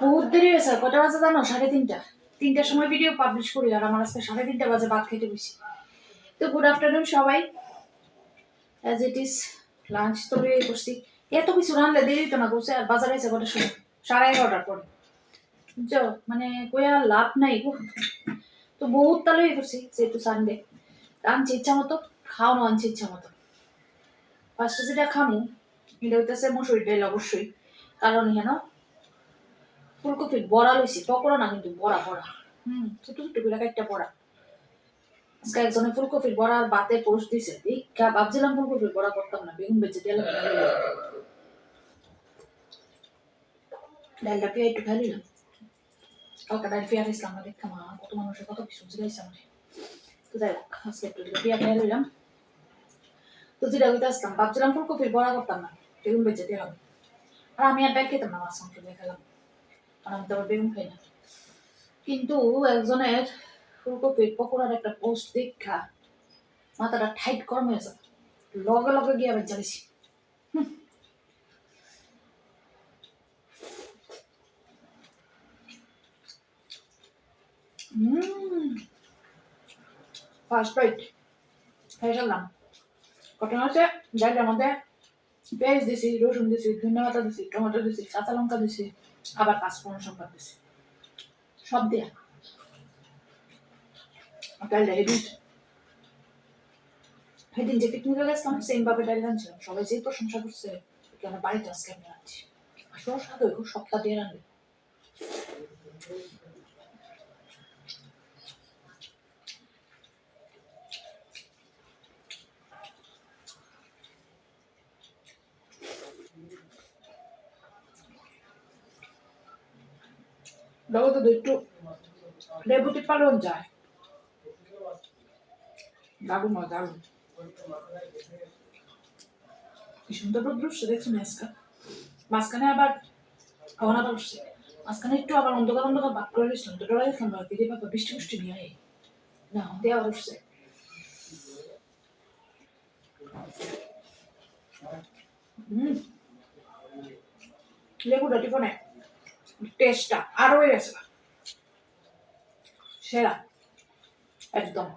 বহুত দেরি হয়েছে, কটা বাজে জানো? 3:30। 3টার সময় ভিডিও পাবলিশ করি, আর আমার আজকে 3:30 বাজে ভাত খেতে বসি। তো গুড আফটারনুন সবাই, অ্যাজ ইট ইজ লাঞ্চ তো রেডি করছি। এত কিছু রান্না দেরি তো না করছে, আর বাজার আছে কটার সময়? 11:30টার পরে, বুঝছো? মানে কই আর লাভ নাই গো। তো বহুত তালই করছি, যেহেতু সানডে রাঁধছি ইচ্ছা মতো, খাওয়ানো আনছি ইচ্ছা মতো। ফার্স্টে যেটা খামু এটা হইতেছে মসুরি ডাল, অবশ্যই, কারণ হেন ফুলকপির বড়া লইছি, পকোড়া না কিন্তু বড়া বড়া। ছোট ছোট করে একটা বড়া। আজকে একজনে ফুলকপির বড়া আর বাতে পোস্ট দিছে, দেখা ভাবছিলাম ফুলকপির বড়া করতাম না, বেগুন বেঁচে তেল ডালটা পেয়ে একটু খাই নিলাম। কালকে ডাল পেঁয়া খাইছিলাম না, দেখতাম কত মানুষের কত কিছু জিগাইছে আমার। তো যাই হোক, আজকে একটু পেঁয়া খাই নিলাম। তো যেটা হইতে আসলাম, ভাবছিলাম ফুলকপির বড়া করতাম না, বেগুন বেঁচে তেল হবে। আর আমি আর ডাল খেতাম না, মাছ মাংস দিয়ে খেলাম, কারণ আমি তো আবার বেগুন খাই না। কিন্তু একজনের ফুলকপির পকোড়ার একটা পোস্ট দেখা মাথাটা ঠাইট গরম হয়ে যাবে, লগে লগে গিয়ে আবার জ্বালিছি। ফার্স্ট রাইট খাই ফেললাম। ঘটনা হচ্ছে ডালটার মধ্যে পেঁয়াজ দিছি, রসুন দিছি, ধনিয়া পাতা দিছি, টমেটো দিছি, কাঁচা লঙ্কা দিছি, আবার পাঁচফোড়ন সম্বাদ দিছি, সব দিয়া ডালটা হেভি। সেদিন যে পিকনিকে গেছিলাম সেম ভাবে ডাল রাঁধছিলাম, সবাই যে প্রশংসা করছে, কেন বাড়িতে আজকে আমি রাঁধছি। আসলে স্বাদ হয়, খুব সপ্তাহ দিয়ে রাঁধবে। দাও তো একটু লেবু টিপালেও যায়, দারুণ হয় দারুণ। কি সুন্দর রোদ্র উঠছে দেখছো না আজকে? মাঝখানে আবার খাওয়ানা উঠছে, মাঝখানে একটু আবার অন্ধকার অন্ধকার বাদ করে দিয়েছিলাম, তো ডরাই গেছিলাম দিদি বাবা বৃষ্টি বৃষ্টি নিয়ে না, দিয়ে আবার উঠছে। লেবুটা টিপনে টেস্টটা আরো হয়ে গেছে, সেরা একদম।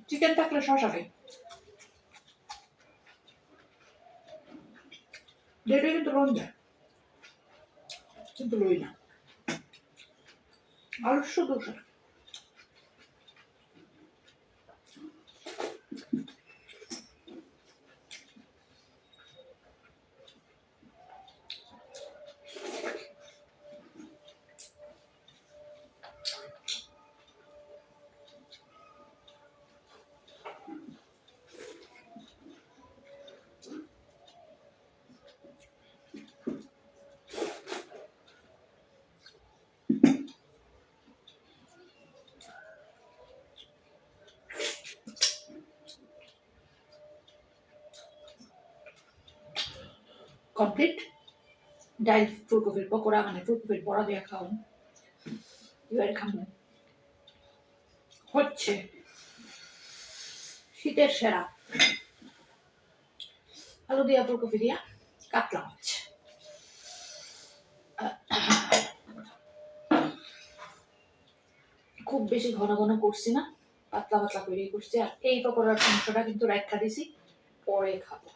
চিকেন থাকলে শশা খাই, যেটা কিন্তু রোন যায়, কিন্তু লই না আর শুধু কমপ্লিট। ডাল ফুলকপির পকোড়া মানে ফুলকপির বড়া দিয়ে খাও, এবার খাবো হচ্ছে শীতের সেরা আলু দিয়া ফুলকপি দিয়া কাতলা মাছ। খুব বেশি ঘন ঘন করছি না, পাতলা পাতলা করেই করছি। আর এই পকোড়ার অংশটা কিন্তু রাখা দিছি, পরে খাবো।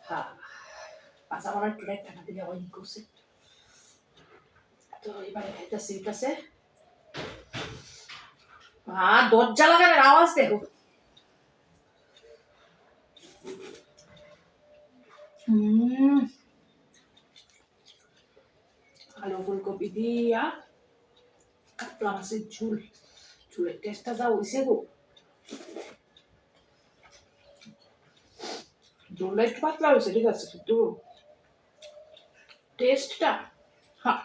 হ্যাঁ, পাঁচা মারা একটু রাখা দিলে অনেক করছে। তো এবারে খাইতেছি এটাছে, দরজা লাগানোর আওয়াজ দেখো। আলু ফুলকপি দিয়া কাতলা মাছের ঝুল, ঝুলের টেস্টটা যা হইছে গো, ঝোলটা একটু পাতলা হয়েছে ঠিক আছে, কিন্তু টেস্টটা হ্যাঁ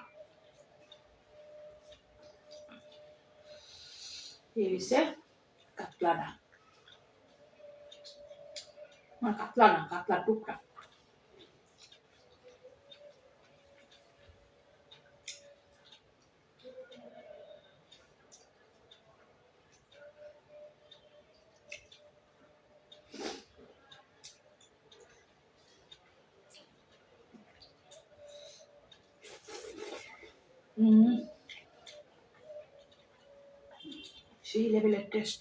এই হয়েছে কাতলাটা। মানে কাতলা না, কাতলার টুকরা। সেই লেভেলের টেস্ট।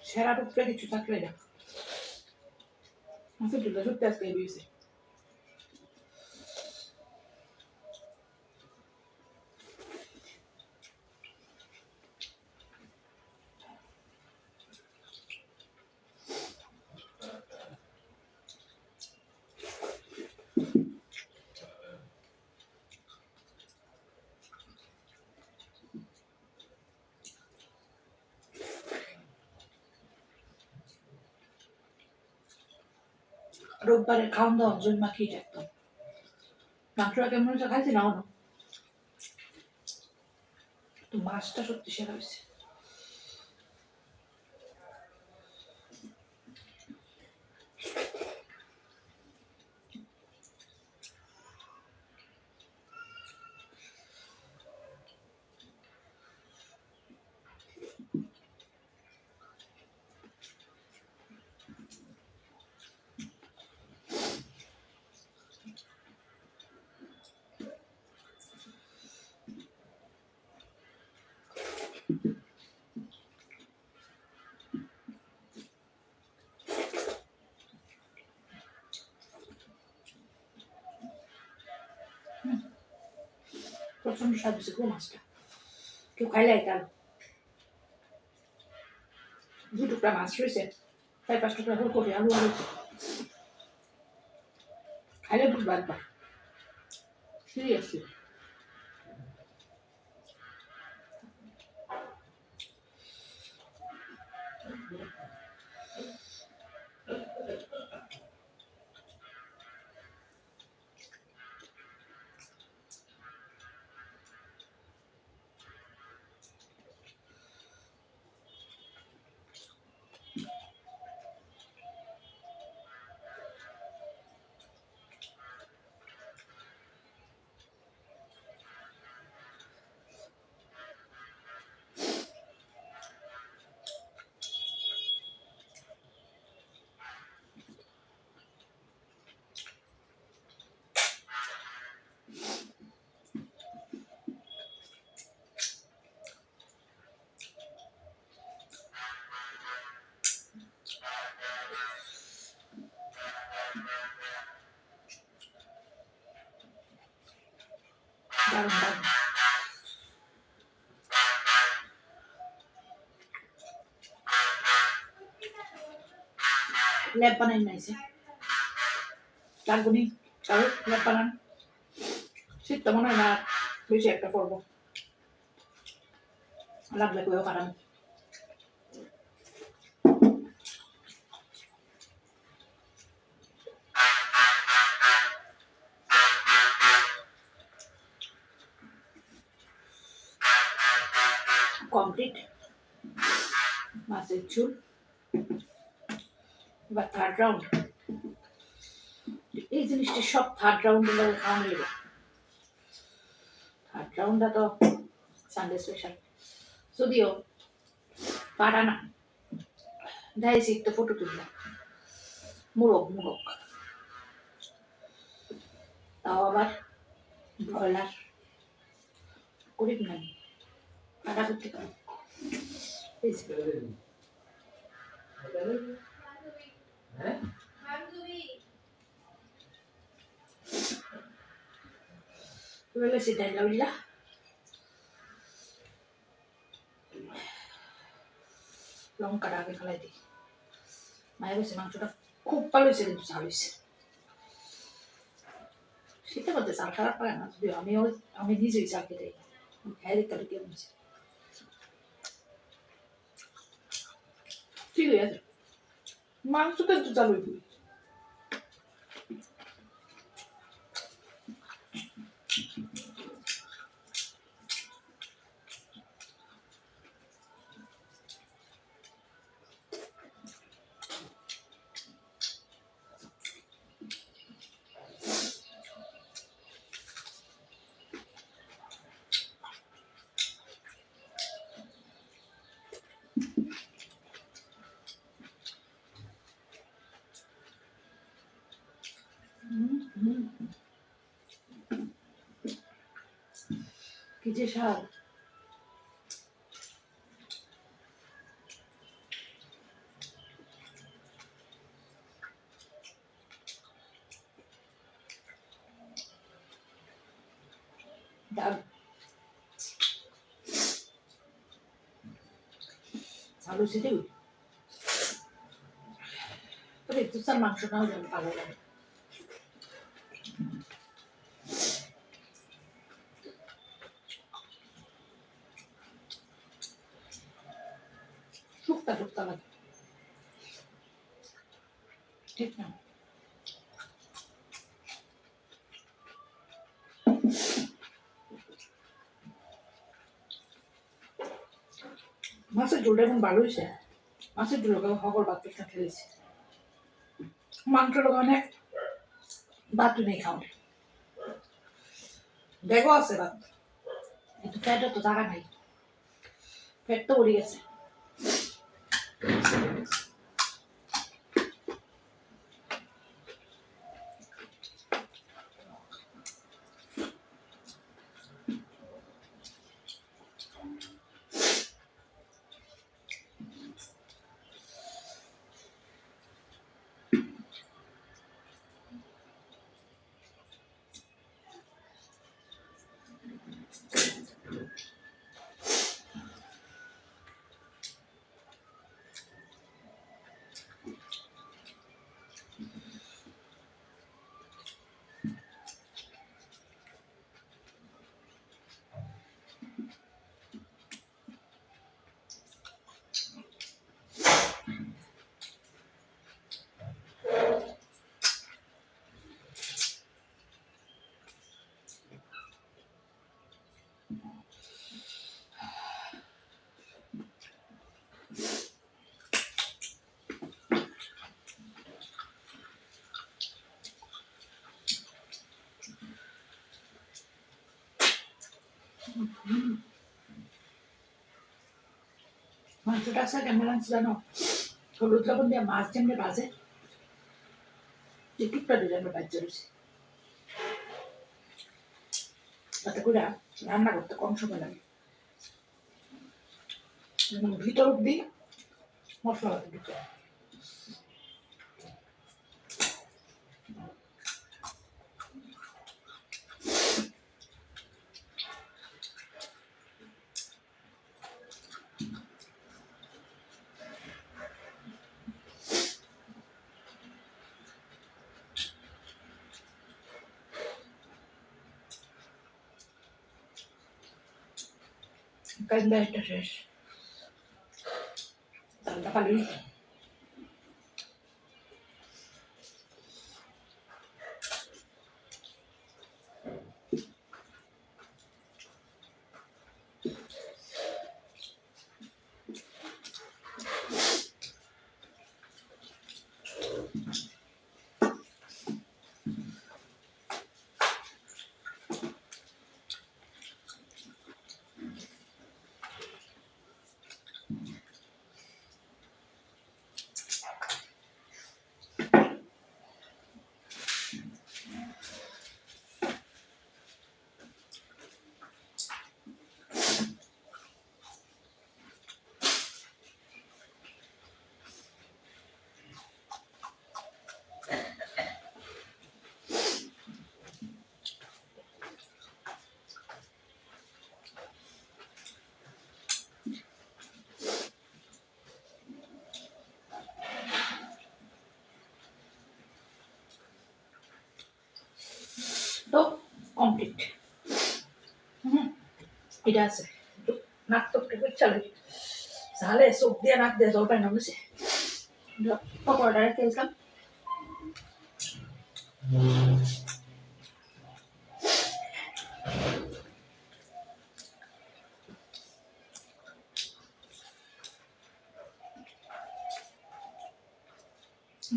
সেরা টুকরা কিছু থাকলে না সত্যি সত্যি আজকে বেরিয়েছে। রোববারের খাওয়ান দাওয়ান জন্য মাখিয়ে রাখতাম। মাংসটা কেমন হয়েছে খাইছি না অন্য, তো মাছটা সত্যি সেরা হয়েছে। প্রচন্ড স্বাদ হয়েছে গো মাছটা। কেউ খাইলে তার 2 টুকরা মাছ রয়েছে, 4-5 টুকরা ফুলকপি আলু আলু খাইলে বুঝবা একবার সিরিয়াসলি। দারুণ দারুণ। ল্যাব বানাই নাইছে লাগবনি, কারো ল্যাব বানান। শীতটা মনে হয় না বেশি একটা করবো, লাগলে কেউ কাটান। কমপ্লিট মাছের ঝোল। এবার থার্ড রাউন্ড। এই জিনিসটা সব থার্ড রাউন্ড খাওয়ানো লেগে। থার্ড রাউন্ডটা তো সানডে স্পেশাল, যদিও পারা না দাইছি একটু ফটো তুললাম। মুরগ মুরগ তাও আবার ব্রয়লার গরিব নাই, কাটা করতে পারে। লঙ্কাটা আগে ফেলাই দিই। মায়ের বলছে মাংসটা খুব ভালো হয়েছে, কিন্তু চাল হয়েছে। শীতের মধ্যে চাল খারাপ পারে না, যদিও আমি নিজেই চাল খেতে। হ্যাঁ তবে কেমন আছে ঠিক আছে মাংস তো একটু চালু দিই কি যে স্বাদ ডাল চালু সেটাই তবে একটু স্যার মাংস না হলে আমি ভালো লাগে শুক্তা শুক্তা লাগে ঠিক না মাছের ঝোলটা এখন ভালো হয়েছে মাছের ঝোল সকল বাচ্চা খেয়েছে মাংসটা মানে ভাত নেই খাও দেখো আছে ভাত কিন্তু পেটে তো জায়গা নাই পেট তো উড়ে গেছে মাংসটা আছে কেমন লাগছে জানো হলুদ লবণ দিয়ে মাছ যেমনি ভাজে একটুটা ডিজাইনের বাচ্চা রয়েছে তাতে করে রান্না করতে কম সময় লাগে ভিতর অব্দি মশলা দিতে কাজটা এটা শেষ চালটা খালি তো কমপ্লিট এটা আছে নাক তো একটু চালে ঝালে চোখ দিয়ে নাক দিয়ে জল পায় না বুঝছে পকোড়াটা রেখে দিয়েছিলাম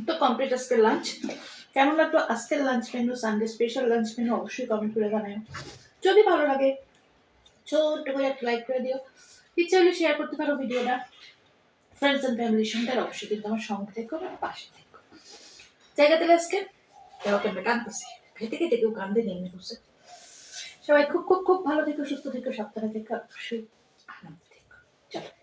তো কমপ্লিট আজকের লাঞ্চ কেমন লাগলো আজকের lunch menu Sunday special lunch menu অবশ্যই কমেন্ট করে জানাও যদি ভালো লাগে ছোট্ট করে একটা লাইক করে দিও ইচ্ছা হলে শেয়ার করতে পারো ভিডিওটা ফ্রেন্ডস এন্ড ফ্যামিলির সঙ্গে আর অবশ্যই কিন্তু আমার সঙ্গে থেকো আমার পাশে থেকো জায়গাতে আজকে কেমন কাঁদতেছি খেতে খেতে কেউ কান্দে নেমে বসে সবাই খুব খুব খুব ভালো থেকো সুস্থ থেকো সাবধানে থেকো অবশ্যই আনন্দ থেকো চলো